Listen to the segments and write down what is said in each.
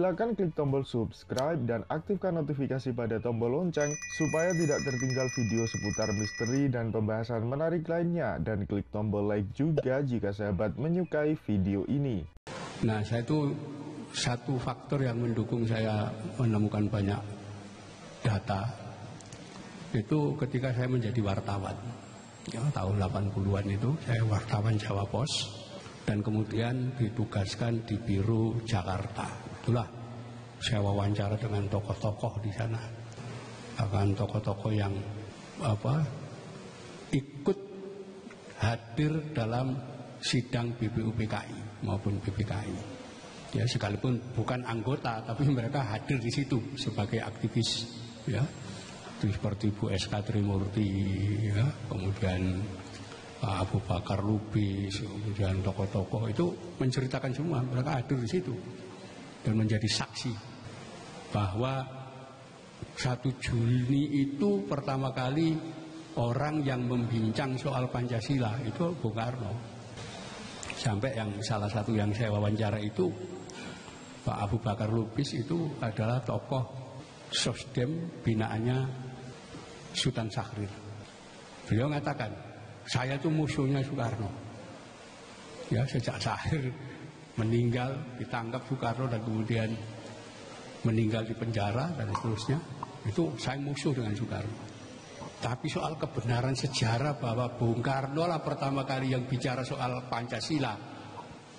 Silakan klik tombol subscribe dan aktifkan notifikasi pada tombol lonceng supaya tidak tertinggal video seputar misteri dan pembahasan menarik lainnya, dan klik tombol like juga jika sahabat menyukai video ini. Nah, saya itu satu faktor yang mendukung saya menemukan banyak data itu ketika saya menjadi wartawan. Ya, tahun 80-an itu saya wartawan Jawa Pos dan kemudian ditugaskan di Biro Jakarta. Itulah saya wawancara dengan tokoh-tokoh di sana, akan tokoh-tokoh yang ikut hadir dalam sidang BPUPKI maupun BPKI. Ya, sekalipun bukan anggota, tapi mereka hadir di situ sebagai aktivis. Ya, seperti Bu S.K. Trimurti, ya, kemudian Pak Abu Bakar Lubis, kemudian tokoh-tokoh itu menceritakan semua, mereka hadir di situ dan menjadi saksi bahwa 1 Juni itu pertama kali orang yang membincang soal Pancasila itu Bung Karno. Sampai yang salah satu yang saya wawancara itu Pak Abu Bakar Lubis itu adalah tokoh Sosdem binaannya Sultan Syahrir. Beliau mengatakan, saya itu musuhnya Soekarno. Ya, sejak Syahrir meninggal, ditangkap Soekarno dan kemudian meninggal di penjara dan seterusnya, itu saya musuh dengan Soekarno. Tapi soal kebenaran sejarah bahwa Bung Karno lah pertama kali yang bicara soal Pancasila,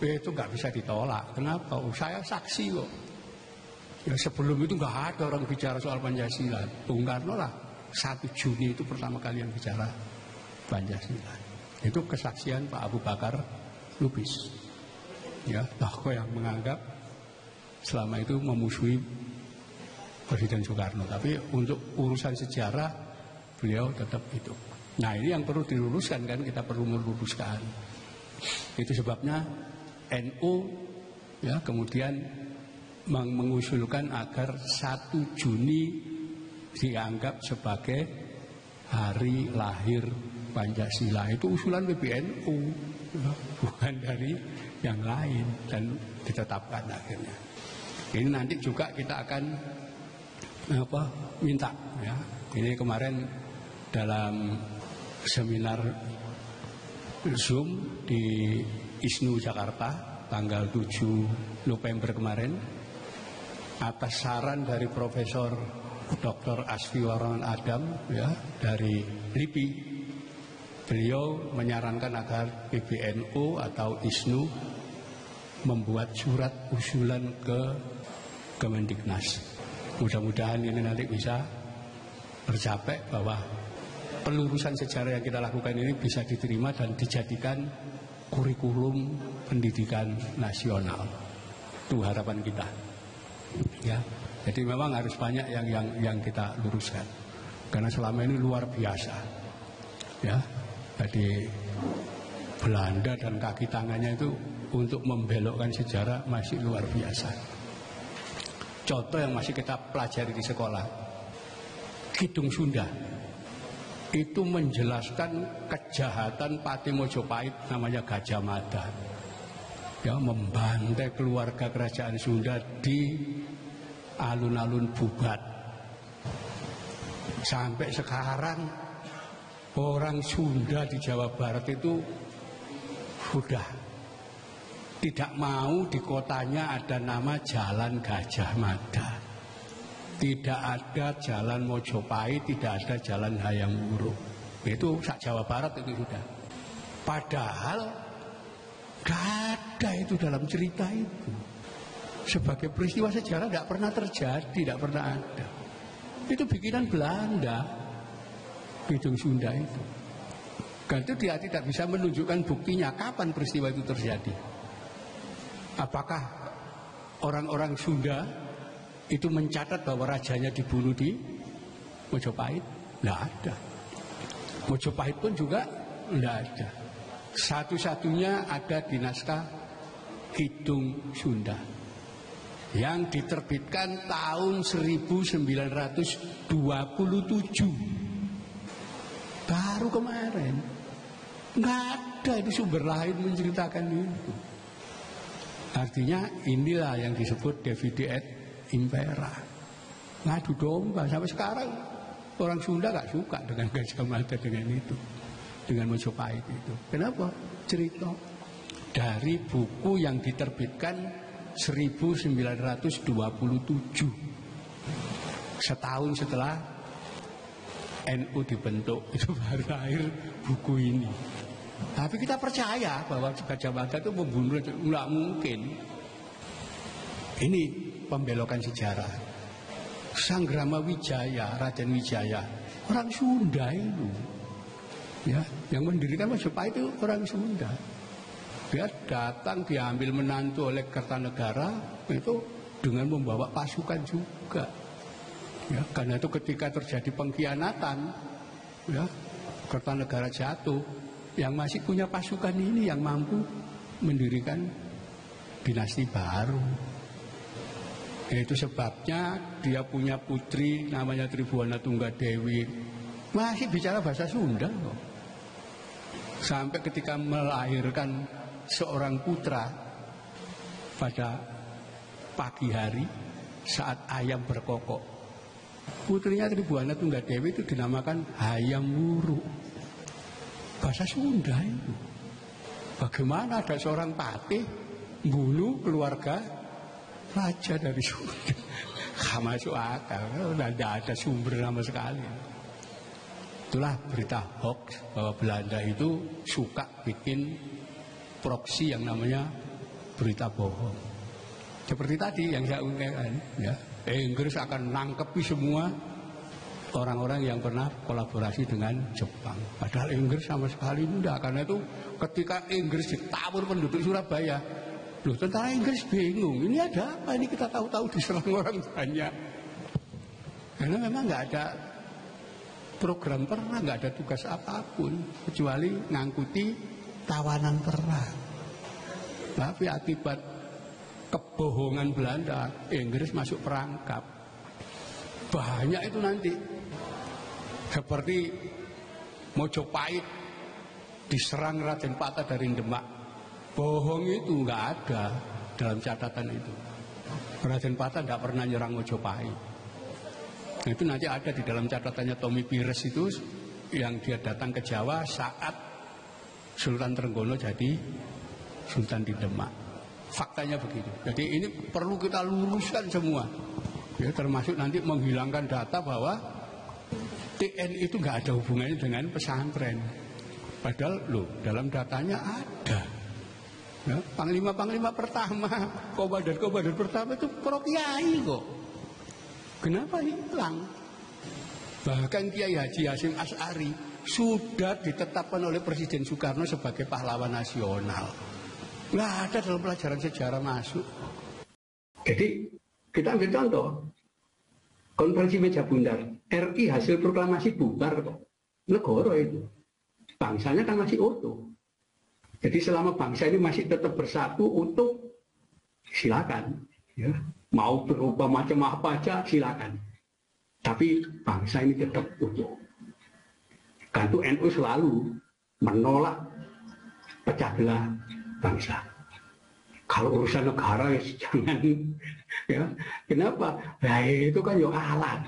itu nggak bisa ditolak. Kenapa? Saya saksi kok. Ya, sebelum itu nggak ada orang bicara soal Pancasila. Bung Karno lah 1 Juni itu pertama kali yang bicara Pancasila. Itu kesaksian Pak Abu Bakar Lubis. Ya, tokoh yang menganggap selama itu memusuhi Presiden Soekarno, tapi untuk urusan sejarah beliau tetap itu. Nah, ini yang perlu diluruskan kan, kita perlu meluruskan. Itu sebabnya NU ya kemudian mengusulkan agar 1 Juni dianggap sebagai hari lahir Pancasila. Itu usulan PBNU, ya, bukan dari yang lain, dan ditetapkan akhirnya. Ini nanti juga kita akan minta ya. Ini kemarin dalam seminar Zoom di ISNU Jakarta tanggal 7 November kemarin, atas saran dari Profesor Dr. Asfi Warongan Adam ya dari LIPI, beliau menyarankan agar PBNU atau ISNU membuat surat usulan ke Kemendiknas. Mudah-mudahan ini nanti bisa tercapai bahwa pelurusan sejarah yang kita lakukan ini bisa diterima dan dijadikan kurikulum pendidikan nasional. Itu harapan kita. Ya, jadi memang harus banyak yang kita luruskan. Karena selama ini luar biasa. Ya, jadi Belanda dan kaki tangannya itu untuk membelokkan sejarah masih luar biasa. Contoh yang masih kita pelajari di sekolah, Kidung Sunda itu menjelaskan kejahatan Pati Mojopahit namanya Gajah Mada, ya, membantai keluarga kerajaan Sunda di alun-alun Bubat. Sampai sekarang orang Sunda di Jawa Barat itu sudah tidak mau di kotanya ada nama Jalan Gajah Mada, tidak ada Jalan Mojopahit, tidak ada Jalan Hayam Wuruk. Itu sak Jawa Barat itu sudah. Padahal gak ada itu dalam cerita itu. Sebagai peristiwa sejarah tidak pernah terjadi, tidak pernah ada. Itu bikinan Belanda, Kidung Sunda itu. Dan itu dia tidak bisa menunjukkan buktinya kapan peristiwa itu terjadi. Apakah orang-orang Sunda itu mencatat bahwa rajanya dibunuh di Mojopahit? Tidak ada. Mojopahit pun juga tidak ada. Satu-satunya ada di naskah Kidung Sunda yang diterbitkan tahun 1927, baru kemarin. Nggak ada itu sumber lain menceritakan itu. Artinya inilah yang disebut divide et impera. Ngadu domba sampai sekarang orang Sunda nggak suka dengan Gajah Mada, dengan itu, dengan Mojopahit itu. Kenapa? Cerita dari buku yang diterbitkan 1927, setahun setelah NU dibentuk, itu baru lahir buku ini. Tapi kita percaya bahwa Gajah Mada itu membunuh, nggak mungkin. Ini pembelokan sejarah. Sanggrama Wijaya, Raden Wijaya, orang Sunda itu, ya, yang mendirikan Majapahit itu orang Sunda. Dia datang diambil menantu oleh Kertanegara itu dengan membawa pasukan juga. Ya, karena itu ketika terjadi pengkhianatan, ya, Kertanegara jatuh, yang masih punya pasukan ini yang mampu mendirikan dinasti baru. Itu sebabnya dia punya putri namanya Tribuana Tunggadewi, masih bicara bahasa Sunda kok. Sampai ketika melahirkan seorang putra pada pagi hari saat ayam berkokok, putrinya Tribuana Tunggadewi itu dinamakan Hayam Wuruk. Bahasa Sunda itu. Bagaimana ada seorang patih bunuh keluarga raja dari Sunda? Gak masuk akal. Tidak ada sumber sama sekali. Itulah berita hoax bahwa Belanda itu suka bikin proksi yang namanya berita bohong. Seperti tadi yang saya ungkapkan, ya, Inggris akan nangkepi semua orang-orang yang pernah kolaborasi dengan Jepang. Padahal Inggris sama sekali tidak. Karena itu ketika Inggris ditabur penduduk Surabaya, loh, tentara Inggris bingung, ini ada apa? Ini kita tahu-tahu diserang orang banyak. Karena memang nggak ada program perang, nggak ada tugas apapun kecuali ngangkuti tawanan perang. Tapi akibat kebohongan Belanda, Inggris masuk perangkap. Banyak itu nanti. Seperti Mojopahit diserang Raden Patah dari Demak. Bohong itu nggak ada dalam catatan itu. Raden Patah nggak pernah nyerang Mojopahit. Itu nanti ada di dalam catatannya Tommy Pires itu, yang dia datang ke Jawa saat Sultan Trenggono jadi Sultan di Demak. Faktanya begitu. Jadi ini perlu kita luruskan semua. Ya, termasuk nanti menghilangkan data bahwa TNI itu nggak ada hubungannya dengan pesantren. Padahal loh, dalam datanya ada. Ya, Panglima-panglima pertama, komandan-komandan pertama itu pro kiai kok. Kenapa hilang? Bahkan Kiai Haji Hasyim Asy'ari sudah ditetapkan oleh Presiden Soekarno sebagai pahlawan nasional. Nggak ada dalam pelajaran sejarah masuk. Jadi kita ambil contoh. Konferensi Meja Bundar, RI hasil proklamasi bubar kok. Negara itu. Bangsanya kan masih utuh. Jadi selama bangsa ini masih tetap bersatu, utuh, silakan. Ya. Mau berubah macam apa aja, silakan. Tapi bangsa ini tetap utuh. Kan itu NU selalu menolak pecah belah bangsa. Kalau urusan negara ya jangan, ya. Kenapa? Nah, itu kan ya alat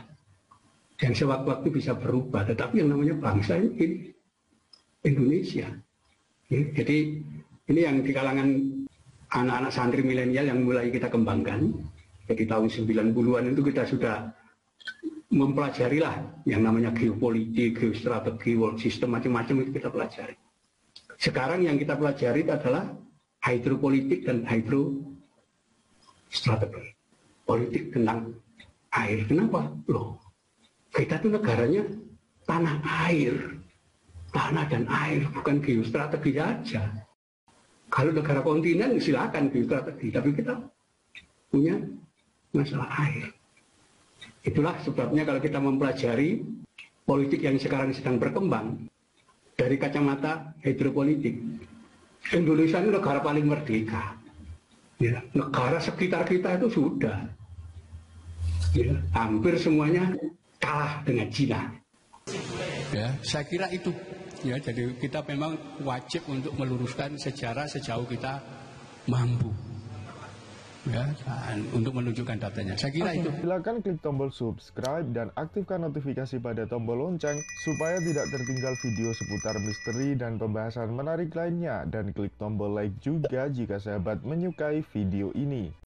yang sewaktu-waktu bisa berubah. Tetapi yang namanya bangsa ini Indonesia. Ya, jadi ini yang di kalangan anak-anak santri milenial yang mulai kita kembangkan. Jadi tahun 90-an itu kita sudah mempelajari lah yang namanya geopolitik, geostrategi, world system, macam-macam itu kita pelajari. Sekarang yang kita pelajari adalah hidropolitik dan hidrostrategi. Politik tentang air. Kenapa? Loh, kita tuh negaranya tanah air. Tanah dan air, bukan geostrategi aja. Kalau negara kontinen silakan geostrategi, tapi kita punya masalah air. Itulah sebabnya kalau kita mempelajari politik yang sekarang sedang berkembang dari kacamata hidropolitik, Indonesia ini negara paling merdeka. Ya, negara sekitar kita itu sudah, ya, hampir semuanya kalah dengan Cina. Ya, saya kira itu. Ya, jadi kita memang wajib untuk meluruskan sejarah sejauh kita mampu. ya, untuk menunjukkan datanya. Saya kira itu. Silakan klik tombol subscribe dan aktifkan notifikasi pada tombol lonceng supaya tidak tertinggal video seputar misteri dan pembahasan menarik lainnya, dan klik tombol like juga jika sahabat menyukai video ini.